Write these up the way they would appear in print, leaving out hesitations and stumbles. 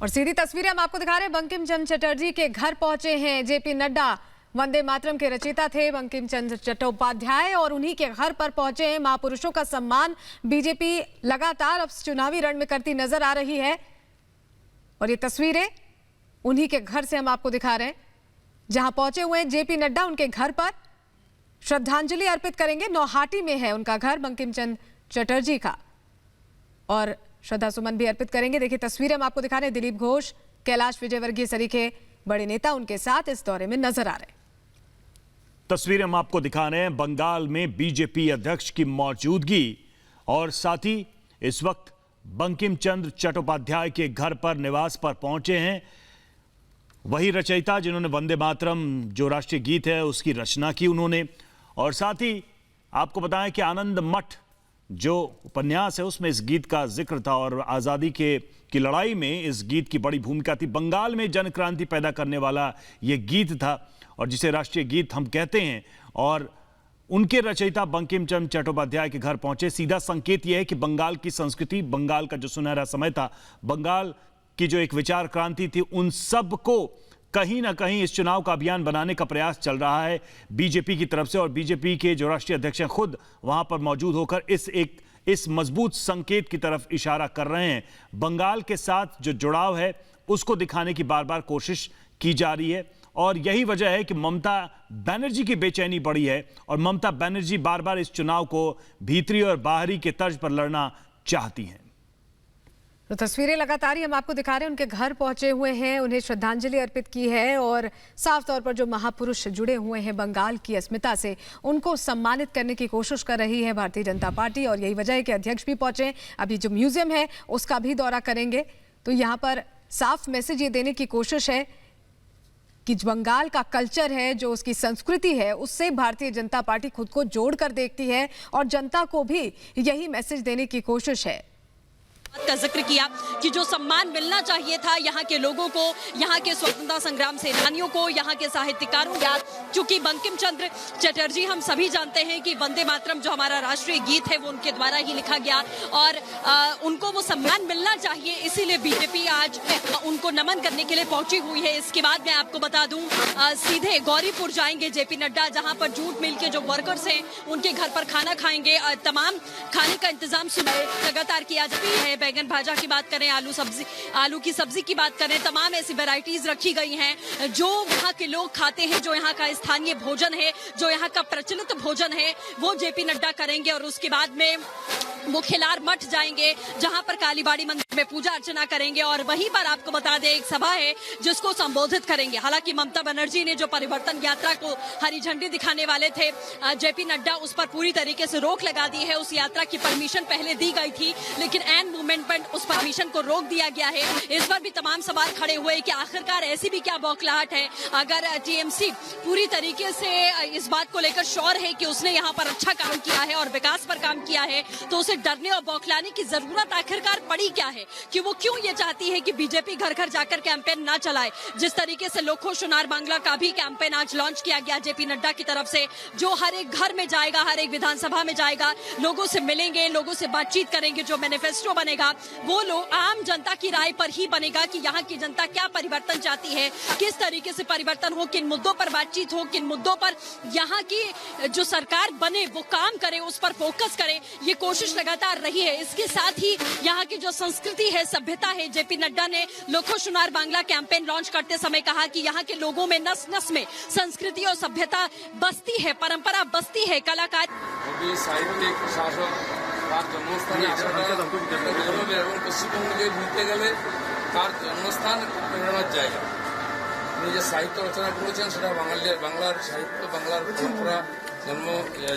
और सीधी तस्वीरें हम आपको दिखा रहे हैं। बंकिम चंद्र चटर्जी के घर पहुंचे हैं जेपी नड्डा। वंदे मातरम के रचयिता थे बंकिम चंद्र चट्टोपाध्याय और उन्हीं के घर पर पहुंचे हैं। महापुरुषों का सम्मान बीजेपी लगातार अब चुनावी रण में करती नजर आ रही है और ये तस्वीरें उन्हीं के घर से हम आपको दिखा रहे हैं, जहां पहुंचे हुए हैं जेपी नड्डा। उनके घर पर श्रद्धांजलि अर्पित करेंगे। नौहाटी में है उनका घर बंकिम चंद्र चटर्जी का, और श्रद्धा सुमन भी अर्पित करेंगे। देखिए तस्वीरें हम आपको दिखा रहे हैं। दिलीप घोष, कैलाश विजयवर्गीय सरीखे बड़े नेता उनके साथ इस दौरे में नजर आ रहे हैं। तस्वीरें हम आपको दिखा रहे हैं बंगाल में बीजेपी अध्यक्ष की मौजूदगी, और साथ ही इस वक्त बंकिम चंद्र चट्टोपाध्याय के घर पर निवास पर पहुंचे हैं वही रचयिता जिन्होंने वंदे मातरम जो राष्ट्रीय गीत है उसकी रचना की उन्होंने। और साथ ही आपको बताएं कि आनंद मठ जो उपन्यास है उसमें इस गीत का जिक्र था और आज़ादी की लड़ाई में इस गीत की बड़ी भूमिका थी। बंगाल में जन क्रांति पैदा करने वाला ये गीत था और जिसे राष्ट्रीय गीत हम कहते हैं। और उनके रचयिता बंकिम चंद्र चट्टोपाध्याय के घर पहुंचे। सीधा संकेत यह है कि बंगाल की संस्कृति, बंगाल का जो सुनहरा समय था, बंगाल की जो एक विचार क्रांति थी, उन सब को कहीं ना कहीं इस चुनाव का अभियान बनाने का प्रयास चल रहा है बीजेपी की तरफ से। और बीजेपी के जो राष्ट्रीय अध्यक्ष हैं खुद वहां पर मौजूद होकर इस मजबूत संकेत की तरफ इशारा कर रहे हैं। बंगाल के साथ जो जुड़ाव है उसको दिखाने की बार बार कोशिश की जा रही है और यही वजह है कि ममता बनर्जी की बेचैनी बढ़ी है और ममता बनर्जी बार बार इस चुनाव को भीतरी और बाहरी के तर्ज पर लड़ना चाहती हैं। तो तस्वीरें लगातार ही हम आपको दिखा रहे हैं। उनके घर पहुंचे हुए हैं, उन्हें श्रद्धांजलि अर्पित की है और साफ तौर पर जो महापुरुष जुड़े हुए हैं बंगाल की अस्मिता से, उनको सम्मानित करने की कोशिश कर रही है भारतीय जनता पार्टी। और यही वजह है कि अध्यक्ष भी पहुंचे। अभी जो म्यूजियम है उसका भी दौरा करेंगे। तो यहाँ पर साफ मैसेज ये देने की कोशिश है कि बंगाल का कल्चर है, जो उसकी संस्कृति है, उससे भारतीय जनता पार्टी खुद को जोड़ कर देखती है और जनता को भी यही मैसेज देने की कोशिश है। का जिक्र किया कि जो सम्मान मिलना चाहिए था यहाँ के लोगों को, यहाँ के स्वतंत्रता संग्राम सेनानियों को, यहाँ के साहित्यकारों को। चूंकि बंकिम चंद्र चटर्जी, हम सभी जानते हैं कि वंदे मातरम जो हमारा राष्ट्रीय गीत है वो उनके द्वारा ही लिखा गया और उनको वो सम्मान मिलना चाहिए, इसीलिए बीजेपी आज उनको नमन करने के लिए पहुंची हुई है। इसके बाद मैं आपको बता दूं सीधे गौरीपुर जाएंगे जेपी नड्डा, जहाँ पर जूट मिल के जो वर्कर्स हैं उनके घर पर खाना खाएंगे। तमाम खाने का इंतजाम सुबह लगातार किया जाता है। बैगन भाजा की बात करें, आलू की सब्जी की बात करें, तमाम ऐसी वैरायटीज रखी गई हैं जो वहाँ के लोग खाते हैं, जो यहाँ का स्थानीय भोजन है, जो यहाँ का प्रचलित भोजन है, वो जेपी नड्डा करेंगे। और उसके बाद में वो खिलार मठ जाएंगे जहां पर कालीबाड़ी मंदिर में पूजा अर्चना करेंगे और वहीं पर आपको बता दें एक सभा है जिसको संबोधित करेंगे। हालांकि ममता बनर्जी ने जो परिवर्तन यात्रा को हरी झंडी दिखाने वाले थे जेपी नड्डा, उस पर पूरी तरीके से रोक लगा दी है। उस यात्रा की परमिशन पहले दी गई थी लेकिन एन मूवमेंट पर उस परमिशन को रोक दिया गया है। इस पर भी तमाम सवाल खड़े हुए कि आखिरकार ऐसी भी क्या बौखलाहट है। अगर टीएमसी पूरी तरीके से इस बात को लेकर श्योर है कि उसने यहाँ पर अच्छा काम किया है और विकास पर काम किया है, तो उसे डरने और बौखलाने की जरूरत आखिरकार पड़ी क्या है कि वो क्यों ये चाहती है कि बीजेपी घर घर जाकर कैंपेन ना चलाए। जिस तरीके से लोखो सुनार बांग्ला का भी कैंपेन आज लॉन्च किया गया जेपी नड्डा की तरफ से, जो हर एक घर में जाएगा, हर एक विधानसभा में जाएगा, लोगों से मिलेंगे, लोगों से बातचीत करेंगे। जो मैनिफेस्टो बनेगा वो लोग आम जनता की राय पर ही बनेगा कि यहाँ की जनता क्या परिवर्तन चाहती है, किस तरीके से परिवर्तन हो, किन मुद्दों पर बातचीत हो, किन मुद्दों पर यहाँ की जो सरकार बने वो काम करे, उस पर फोकस करे। ये कोशिश लगातार रही है। इसके साथ ही यहाँ की जो संस्कृति है, सभ्यता है, जेपी नड्डा ने लोखो सुनार बांग्ला कैंपेन लॉन्च करते समय कहा कि यहाँ के लोगों में नस नस में संस्कृति और सभ्यता बसती है, परंपरा बसती है। कलाकार তার জন্মস্থানে আসাটা গৌরবের এবং পশ্চিমবঙ্গকে ঘুরতে গেলে তার জন্মস্থান প্রেরণার জায়গা। উনি যে সাহিত্য রচনা করেছেন সেটা বাংলার সাহিত্য, বাংলার পরম্পরা, जन्म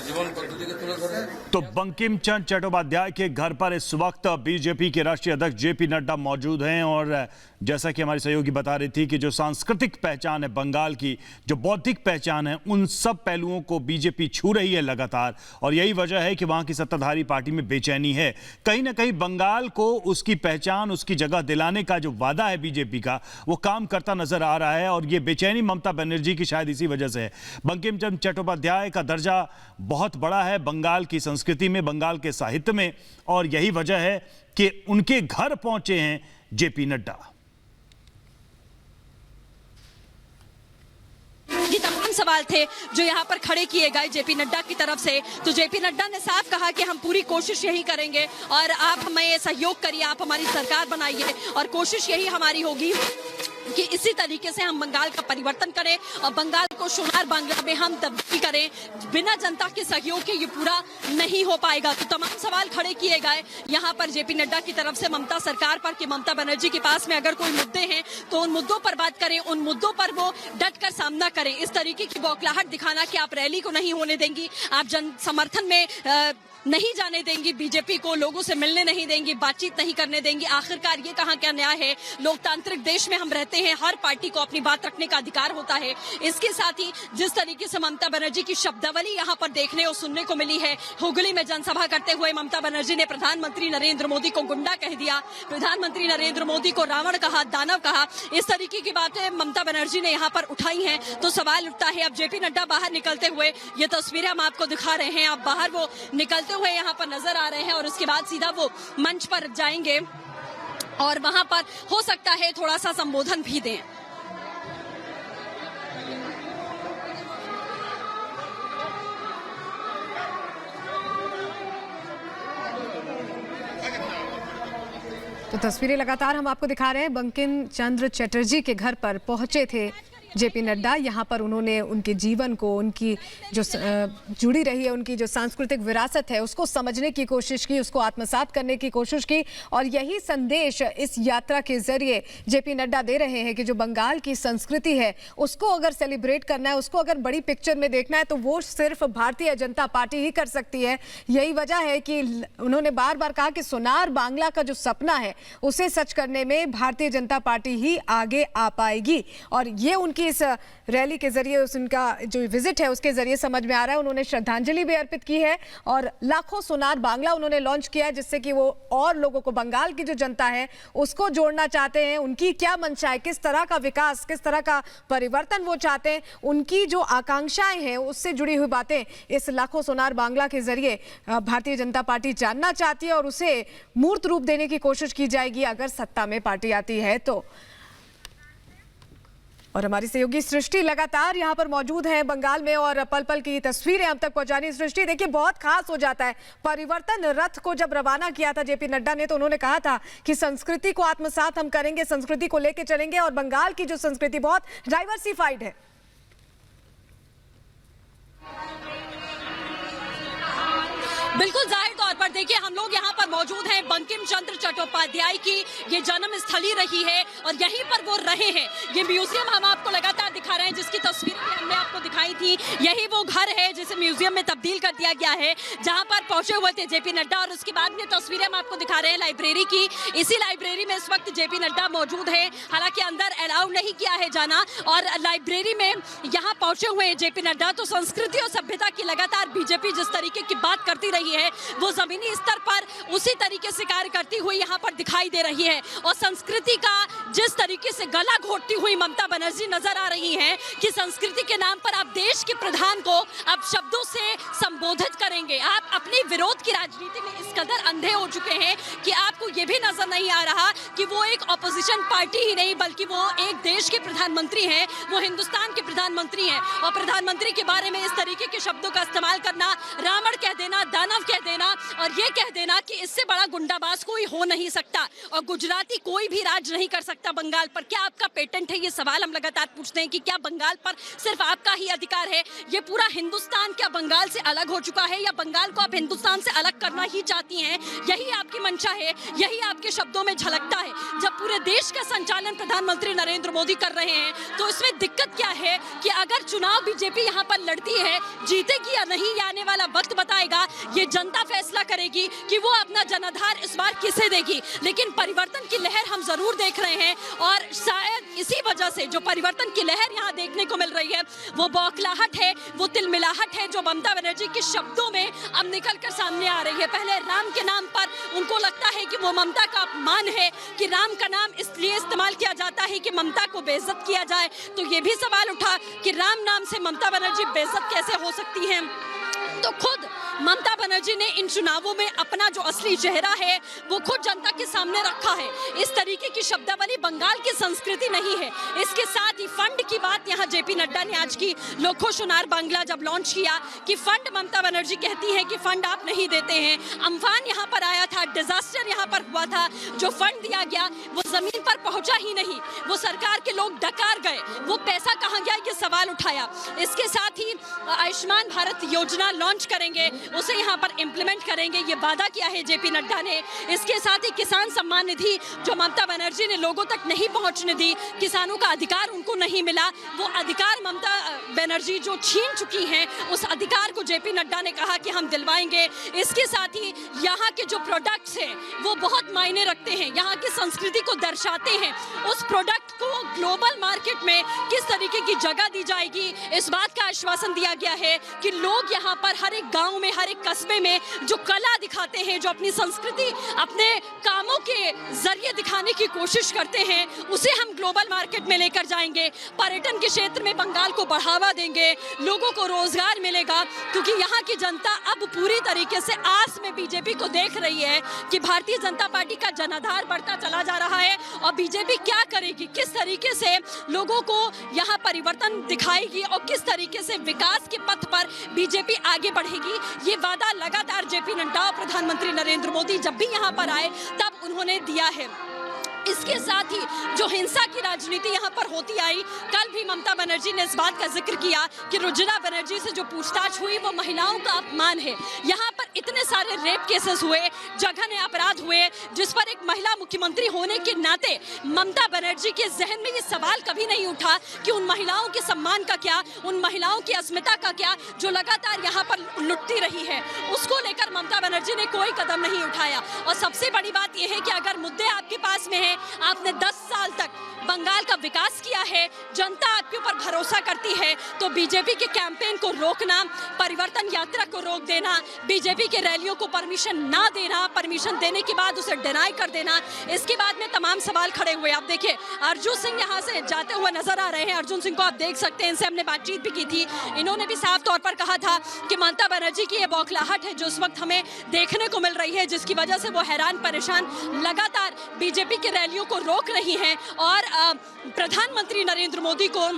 जीवन पद्धति के तुले धरे। तो बंकिम चंद्र चट्टोपाध्याय के घर पर इस वक्त बीजेपी के राष्ट्रीय अध्यक्ष जेपी नड्डा मौजूद हैं और जैसा कि हमारी सहयोगी बता रही थी कि जो सांस्कृतिक पहचान है बंगाल की, जो बौद्धिक पहचान है, उन सब पहलुओं को बीजेपी छू रही है लगातार। और यही वजह है कि वहां की सत्ताधारी पार्टी में बेचैनी है। कहीं ना कहीं बंगाल को उसकी पहचान, उसकी जगह दिलाने का जो वादा है बीजेपी का, वो काम करता नजर आ रहा है और ये बेचैनी ममता बनर्जी की शायद इसी वजह से है। बंकिम चंद्र चट्टोपाध्याय का दर्जा बहुत बड़ा है बंगाल की संस्कृति में, बंगाल के साहित्य में, और यही वजह है कि उनके घर पहुंचे हैं जेपी नड्डा। तमाम सवाल थे जो यहाँ पर खड़े किए गए जेपी नड्डा की तरफ से। तो जेपी नड्डा ने साफ कहा कि हम पूरी कोशिश यही करेंगे और आप हमें सहयोग करिए, आप हमारी सरकार बनाइए और कोशिश यही हमारी होगी कि इसी तरीके से हम बंगाल का परिवर्तन करें और बंगाल को सोनार बांग्ला में हम तब्दील करें। बिना जनता के सहयोग के ये पूरा नहीं हो पाएगा। तो तमाम सवाल खड़े किए गए यहाँ पर जेपी नड्डा की तरफ से ममता सरकार पर कि ममता बनर्जी के पास में अगर कोई मुद्दे हैं तो उन मुद्दों पर बात करें, उन मुद्दों पर वो डट कर सामना करें। इस तरीके की बौखलाहट दिखाना कि आप रैली को नहीं होने देंगी, आप जन समर्थन में नहीं जाने देंगी, बीजेपी को लोगों से मिलने नहीं देंगी, बातचीत नहीं करने देंगी। आखिरकार ये कहाँ क्या न्याय है? लोकतांत्रिक देश में हम रहते हैं, हर पार्टी को अपनी बात रखने का अधिकार होता है। इसके साथ ही जिस तरीके से ममता बनर्जी की शब्दावली यहाँ पर देखने और सुनने को मिली है, हुगली में जनसभा करते हुए ममता बनर्जी ने प्रधानमंत्री नरेंद्र मोदी को गुंडा कह दिया, प्रधानमंत्री नरेंद्र मोदी को रावण कहा, दानव कहा। इस तरीके की बातें ममता बनर्जी ने यहाँ पर उठाई हैं। तो सवाल उठता है, अब जेपी नड्डा बाहर निकलते हुए, ये तस्वीरें हम आपको दिखा रहे हैं, अब बाहर वो निकलते हुए यहाँ पर नजर आ रहे हैं और उसके बाद सीधा वो मंच पर जाएंगे और वहां पर हो सकता है थोड़ा सा संबोधन भी दें। तो तस्वीरें लगातार हम आपको दिखा रहे हैं। बंकिम चंद्र चटर्जी के घर पर पहुंचे थे जेपी नड्डा। यहाँ पर उन्होंने उनके जीवन को, उनकी जो जुड़ी रही है उनकी जो सांस्कृतिक विरासत है उसको समझने की कोशिश की, उसको आत्मसात करने की कोशिश की और यही संदेश इस यात्रा के जरिए जेपी नड्डा दे रहे हैं कि जो बंगाल की संस्कृति है उसको अगर सेलिब्रेट करना है, उसको अगर बड़ी पिक्चर में देखना है तो वो सिर्फ भारतीय जनता पार्टी ही कर सकती है। यही वजह है कि उन्होंने बार बार कहा कि सोनार बांग्ला का जो सपना है उसे सच करने में भारतीय जनता पार्टी ही आगे आ पाएगी। और ये उनकी इस रैली के जरिए, उनका जो विजिट है उसके जरिए समझ में आ रहा है। उन्होंने श्रद्धांजलि भी अर्पित की है और लाखों सोनार बांग्ला उन्होंने लॉन्च किया है जिससे कि वो और लोगों को, बंगाल की जो जनता है उसको जोड़ना चाहते हैं। उनकी क्या मंशा है, किस तरह का विकास, किस तरह का परिवर्तन वो चाहते हैं, उनकी जो आकांक्षाएं हैं उससे जुड़ी हुई बातें इस लाखों सोनार बांग्ला के जरिए भारतीय जनता पार्टी जानना चाहती है और उसे मूर्त रूप देने की कोशिश की जाएगी अगर सत्ता में पार्टी आती है तो। और हमारी सहयोगी सृष्टि लगातार यहाँ पर मौजूद है बंगाल में और पल पल की तस्वीरें हम तक पहुंचानी। सृष्टि, देखिए बहुत खास हो जाता है, परिवर्तन रथ को जब रवाना किया था जेपी नड्डा ने तो उन्होंने कहा था कि संस्कृति को आत्मसात हम करेंगे, संस्कृति को लेके चलेंगे और बंगाल की जो संस्कृति बहुत डाइवर्सिफाइड है। बिल्कुल जाहिर तौर पर देखिए हम लोग यहाँ पर मौजूद हैं, बंकिम चंद्र चट्टोपाध्याय की ये जन्म स्थली रही है और यहीं पर वो रहे हैं। ये म्यूजियम हम आपको लगातार दिखा रहे हैं जिसकी तस्वीरें हमने आपको दिखाई थी। यही वो घर है जिसे म्यूजियम में तब्दील कर दिया गया है जहाँ पर पहुंचे हुए थे जेपी नड्डा। और उसके बाद ये तस्वीरें हम आपको दिखा रहे हैं लाइब्रेरी की। इसी लाइब्रेरी में इस वक्त जेपी नड्डा मौजूद है, हालांकि अंदर अलाउ नहीं किया है जाना। और लाइब्रेरी में यहाँ पहुंचे हुए हैं जेपी नड्डा। तो संस्कृति और सभ्यता की लगातार बीजेपी जिस तरीके की बात करती रही है वो जमीनी स्तर पर उसी तरीके से कार्य करती हुई यहाँ पर दिखाई दे रही है। और संस्कृति का जिस तरीके से गला घोटती हुई ममता बनर्जी नजर आ रही हैं कि संस्कृति के नाम पर आप देश के प्रधान को अब शब्दों से संबोधित करेंगे। आप अपनी विरोध की राजनीति में इस कदर अंधे हो चुके हैं कि आपको ये भी नजर नहीं आ रहा कि वो एक ऑपोजिशन पार्टी ही नहीं बल्कि वो एक देश के प्रधानमंत्री हैं, वो हिंदुस्तान के प्रधानमंत्री हैं। और प्रधानमंत्री के बारे में इस तरीके के शब्दों का इस्तेमाल करना, रावण कह देना, दानव कह देना और ये कह देना कि इससे बड़ा गुंडाबाज कोई हो नहीं सकता और गुजराती कोई भी राज नहीं कर सकता बंगाल पर। क्या आपका पेटेंट है? ये सवाल हम लगातार पूछते हैं कि क्या बंगाल पर सिर्फ आपका ही अधिकार है? ये पूरा हिंदुस्तान क्या बंगाल से अलग हो चुका है या बंगाल को आप हिंदुस्तान से अलग करना ही चाहती हैं? यही आपकी मंशा है, यही आपके शब्दों में झलकता है। जब पूरे देश का संचालन प्रधानमंत्री नरेंद्र मोदी कर रहे हैं तो इसमें दिक्कत क्या है कि अगर चुनाव बीजेपी यहाँ पर लड़ती है, जीतेगी या नहीं, आने वाला वक्त बताएगा। ये जनता फैसला करेगी कि वो अपना जनाधार इस बार किसे देगी। लेकिन परिवर्तन की लहर हम जरूर देख रहे हैं और शायद इसी वजह से जो परिवर्तन की लहर यहाँ देखने को मिल रही है वो बौखलाहट है, वो तिलमिलाहट है जो ममता बनर्जी के शब्दों में अब निकल कर सामने आ रही है। पहले राम के नाम पर उनको लगता है कि वो ममता का अपमान है कि राम का नाम इसलिए इस्तेमाल किया जाता है कि ममता को बेइज्जत किया जाए। तो ये भी सवाल उठा कि राम नाम से ममता बनर्जी बेइज्जत कैसे हो सकती है। तो खुद ममता बनर्जी ने इन चुनावों में अपना जो असली चेहरा है वो खुद जनता के सामने रखा है। इस तरीके की शब्दावली बंगाल की संस्कृति नहीं है। इसके साथ ही फंड की बात यहाँ जेपी नड्डा नड्डा ने आज की लोखो सुनार बांग्ला जब लॉन्च किया कि फंड ममता बनर्जी कहती है कि फंड आप नहीं देते हैं। अम्फान यहाँ पर आया था, डिजास्टर यहाँ पर हुआ था, जो फंड दिया गया वो जमीन पर पहुंचा ही नहीं, वो सरकार के लोग डकार गए, वो पैसा कहाँ गया ये सवाल उठाया। इसके साथ ही आयुष्मान भारत योजना लॉन्च करेंगे, उसे यहाँ पर इम्प्लीमेंट करेंगे, ये वादा किया है जेपी नड्डा ने। इसके साथ ही किसान सम्मान निधि जो ममता बनर्जी ने लोगों तक नहीं पहुंचने दी, किसानों का अधिकार उनको नहीं मिला, वो अधिकार ममता बनर्जी जो छीन चुकी हैं, उस अधिकार को जेपी नड्डा ने कहा कि हम दिलवाएंगे। इसके साथ ही यहाँ के जो प्रोडक्ट्स हैं वो बहुत मायने रखते हैं, यहाँ की संस्कृति को दर्शाते हैं। उस प्रोडक्ट को ग्लोबल मार्केट में किस तरीके की जगह दी जाएगी, इस बात का आश्वासन दिया गया है कि लोग यहाँ पर हर एक गांव में, हर एक कस्बे में जो कला दिखाते हैं, जो अपनी संस्कृति अपने कामों के जरिए दिखाने की कोशिश करते हैं, उसे हम ग्लोबल मार्केट में लेकर जाएंगे। पर्यटन के क्षेत्र में बंगाल को बढ़ावा देंगे, लोगों को रोजगार मिलेगा, क्योंकि यहाँ की जनता अब पूरी तरीके से आस में बीजेपी को देख रही है कि भारतीय जनता पार्टी का जनाधार बढ़ता चला जा रहा है और बीजेपी क्या करेगी, किस तरीके से लोगों को यहाँ परिवर्तन दिखाएगी और किस तरीके से विकास के पथ पर बीजेपी आगे बढ़ेगी। ये वादा लगातार जेपी नड्डा और प्रधानमंत्री नरेंद्र मोदी जब भी यहाँ पर आए तब उन्होंने दिया है। इसके साथ ही जो हिंसा की राजनीति यहाँ पर होती आई, कल भी ममता बनर्जी ने इस बात का जिक्र किया कि रुजिरा बनर्जी से जो पूछताछ हुई वो महिलाओं का अपमान है। यहाँ पर इतने सारे रेप केसेस हुए, जघन्य अपराध हुए, जिस पर एक महिला मुख्यमंत्री होने के नाते ममता बनर्जी के जहन में ये सवाल कभी नहीं उठा कि उन महिलाओं के सम्मान का क्या, उन महिलाओं की अस्मिता का क्या, जो लगातार यहाँ पर लुटती रही है, उसको लेकर ममता बनर्जी ने कोई कदम नहीं उठाया। और सबसे बड़ी बात यह है कि अगर मुद्दे आपके पास में है, आपने 10 साल तक बंगाल का विकास किया है, जनता आपके ऊपर भरोसा करती है, तो बीजेपी के कैंपेन को रोकना, परिवर्तन यात्रा को रोक देना, बीजेपी के रैलियों को परमिशन ना देना, परमिशन देने के बाद उसे डिनाई कर देना, इसके बाद में तमाम सवाल खड़े हुए। आप देखिए अर्जुन सिंह यहाँ से जाते हुए नजर आ रहे हैं। अर्जुन सिंह को आप देख सकते हैं, इनसे हमने बातचीत भी की थी। इन्होंने भी साफ तौर पर कहा था कि ममता बनर्जी की ये बौखलाहट है जो इस वक्त हमें देखने को मिल रही है, जिसकी वजह से वो हैरान परेशान लगातार बीजेपी के रैलियों को रोक रही हैं और प्रधानमंत्री नरेंद्र मोदी को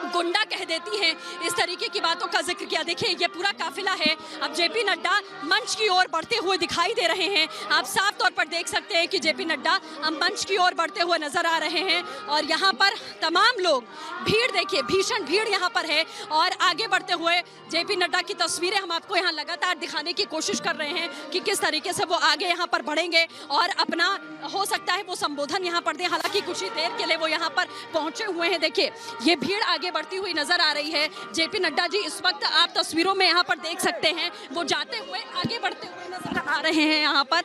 गुंडा कह देती हैं। इस तरीके की बातों का जिक्र किया। देखिए ये पूरा काफिला है, अब जेपी नड्डा मंच की ओर बढ़ते हुए दिखाई दे रहे हैं। आप साफ तौर पर देख सकते हैं कि जेपी नड्डा अब मंच की ओर बढ़ते हुए नजर आ रहे हैं और यहाँ पर तमाम लोग, भीड़ देखिए, भीषण भीड़ यहाँ पर है और आगे बढ़ते हुए जेपी नड्डा की तस्वीरें हम आपको यहाँ लगातार दिखाने की कोशिश कर रहे हैं कि किस तरीके से वो आगे यहाँ पर बढ़ेंगे और अपना हो सकता है वो संबोधन यहाँ पर दें। हालांकि कुछ ही देर के लिए वो यहाँ पर पहुंचे हुए हैं। देखिए ये भीड़ आगे बढ़ती हुई नजर आ रही है। जेपी नड्डा जी इस वक्त आप तस्वीरों में यहाँ पर देख सकते हैं, वो जाते हुए आगे बढ़ते हुए नजर आ रहे हैं यहाँ पर।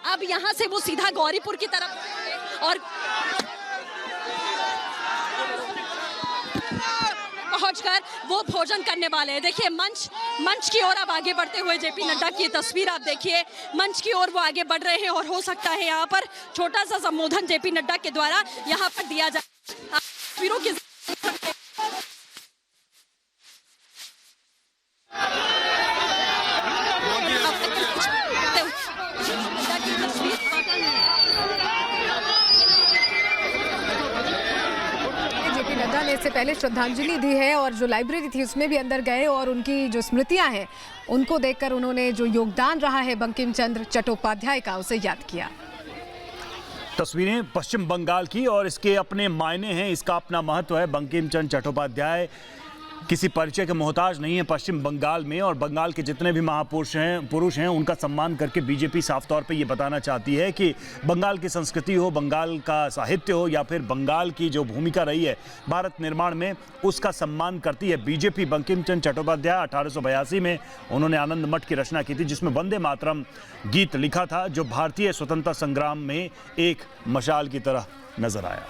अब यहाँ से वो सीधा गौरीपुर की तरफ और पहुंचकर वो भोजन करने वाले हैं। देखिए मंच की ओर अब आगे बढ़ते हुए जेपी नड्डा की तस्वीर आप देखिए, मंच की ओर वो आगे बढ़ रहे हैं और हो सकता है यहाँ पर छोटा सा संबोधन जेपी नड्डा के द्वारा यहाँ पर दिया जाए। तस्वीरों की नड्डा ने इससे पहले श्रद्धांजलि दी है और जो लाइब्रेरी थी उसमें भी अंदर गए और उनकी जो स्मृतियां हैं उनको देखकर उन्होंने जो योगदान रहा है बंकिम चंद्र चट्टोपाध्याय का उसे याद किया। तस्वीरें पश्चिम बंगाल की और इसके अपने मायने हैं, इसका अपना महत्व है। बंकिम चंद्र चट्टोपाध्याय किसी परिचय के मोहताज नहीं है पश्चिम बंगाल में, और बंगाल के जितने भी पुरुष हैं उनका सम्मान करके बीजेपी साफ तौर पे ये बताना चाहती है कि बंगाल की संस्कृति हो, बंगाल का साहित्य हो या फिर बंगाल की जो भूमिका रही है भारत निर्माण में, उसका सम्मान करती है बीजेपी। बंकिम चंद्र चट्टोपाध्याय 1882 में उन्होंने आनंद मठ की रचना की थी, जिसमें वंदे मातरम गीत लिखा था, जो भारतीय स्वतंत्रता संग्राम में एक मशाल की तरह नजर आया।